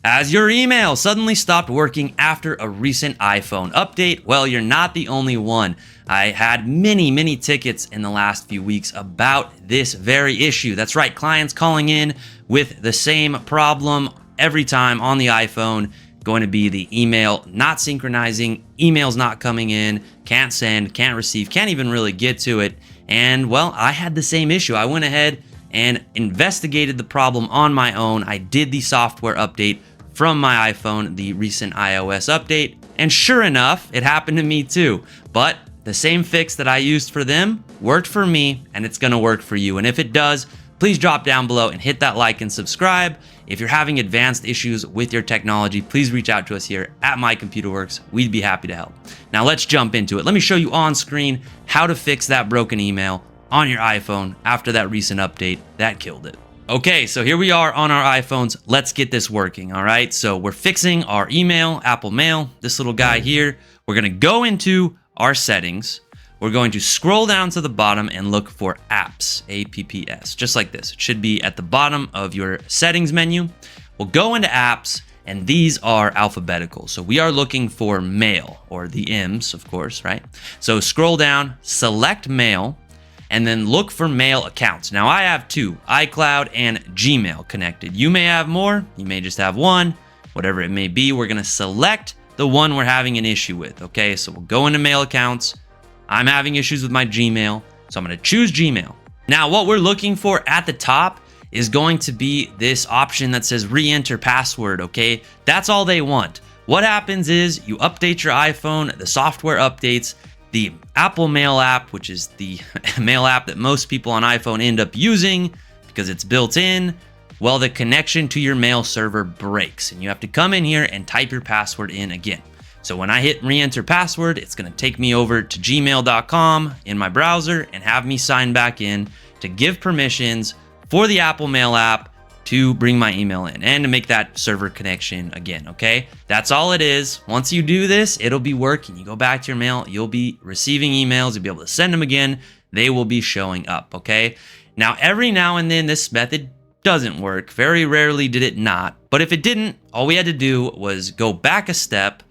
As your email suddenly stopped working after a recent iPhone update, well, you're not the only one. I had many tickets in the last few weeks about this very issue. That's right, clients calling in with the same problem every time on the iPhone. Going to be the email not synchronizing, emails not coming in, can't send, can't receive, can't even really get to it. And well, I had the same issue. I went ahead and investigated the problem on my own. I did the software update from my iPhone, the recent iOS update, and sure enough, it happened to me too. But the same fix that I used for them worked for me, and it's gonna work for you. And if it does, please drop down below and hit that like and subscribe. If you're having advanced issues with your technology, please reach out to us here at My Computer Works. We'd be happy to help. Now let's jump into it. Let me show you on screen how to fix that broken email on your iPhone after that recent update that killed it. Okay, so here we are on our iPhones. Let's get this working, all right? So we're fixing our email, Apple Mail, this little guy here. We're gonna go into our settings. We're going to scroll down to the bottom and look for apps, A-P-P-S, just like this. It should be at the bottom of your settings menu. We'll go into apps, and these are alphabetical. So we are looking for mail, or the M's, of course, right? So scroll down, select mail, and then look for mail accounts. Now I have two, iCloud and Gmail connected. You may have more, you may just have one, whatever it may be. We're gonna select the one we're having an issue with, okay? So we'll go into mail accounts. I'm having issues with my Gmail, so I'm gonna choose Gmail. Now what we're looking for at the top is going to be this option that says re-enter password, okay? That's all they want. What happens is you update your iPhone, the software updates, the Apple Mail app, which is the mail app that most people on iPhone end up using because it's built in, well, the connection to your mail server breaks and you have to come in here and type your password in again. So when I hit re-enter password, it's gonna take me over to gmail.com in my browser and have me sign back in to give permissions for the Apple Mail app to bring my email in and to make that server connection again, okay? That's all it is. Once you do this, it'll be working. You go back to your mail, you'll be receiving emails, you'll be able to send them again, they will be showing up, okay? Now, every now and then this method doesn't work. Very rarely did it not, but if it didn't, all we had to do was go back a step.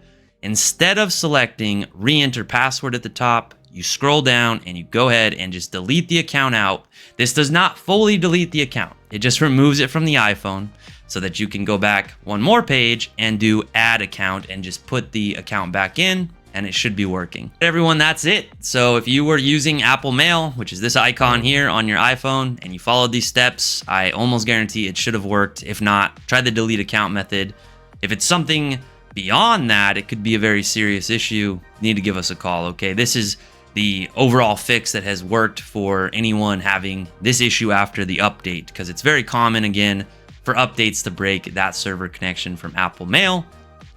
Instead of selecting re-enter password at the top, you scroll down and you go ahead and just delete the account out. This does not fully delete the account. It just removes it from the iPhone so that you can go back one more page and do add account and just put the account back in and it should be working. Everyone, that's it. So if you were using Apple Mail, which is this icon here on your iPhone, and you followed these steps, I almost guarantee it should have worked. If not, try the delete account method. If it's something beyond that, it could be a very serious issue. You need to give us a call, okay? This is the overall fix that has worked for anyone having this issue after the update, because it's very common, again, for updates to break that server connection from Apple Mail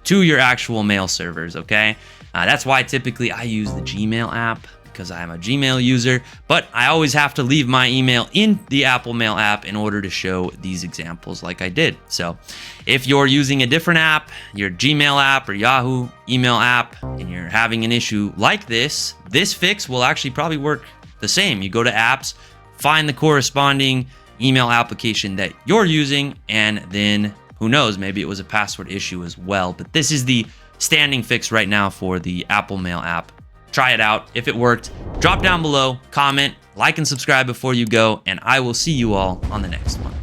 to your actual mail servers, okay? That's why typically I use the Gmail app, because I'm a Gmail user, but I always have to leave my email in the Apple Mail app in order to show these examples like I did. So if you're using a different app, your Gmail app or Yahoo email app, and you're having an issue like this fix will actually probably work the same. You go to apps, find the corresponding email application that you're using, and then who knows, maybe it was a password issue as well. But this is the standing fix right now for the Apple Mail app. Try it out. If it worked, drop down below, comment, like, and subscribe before you go, and I will see you all on the next one.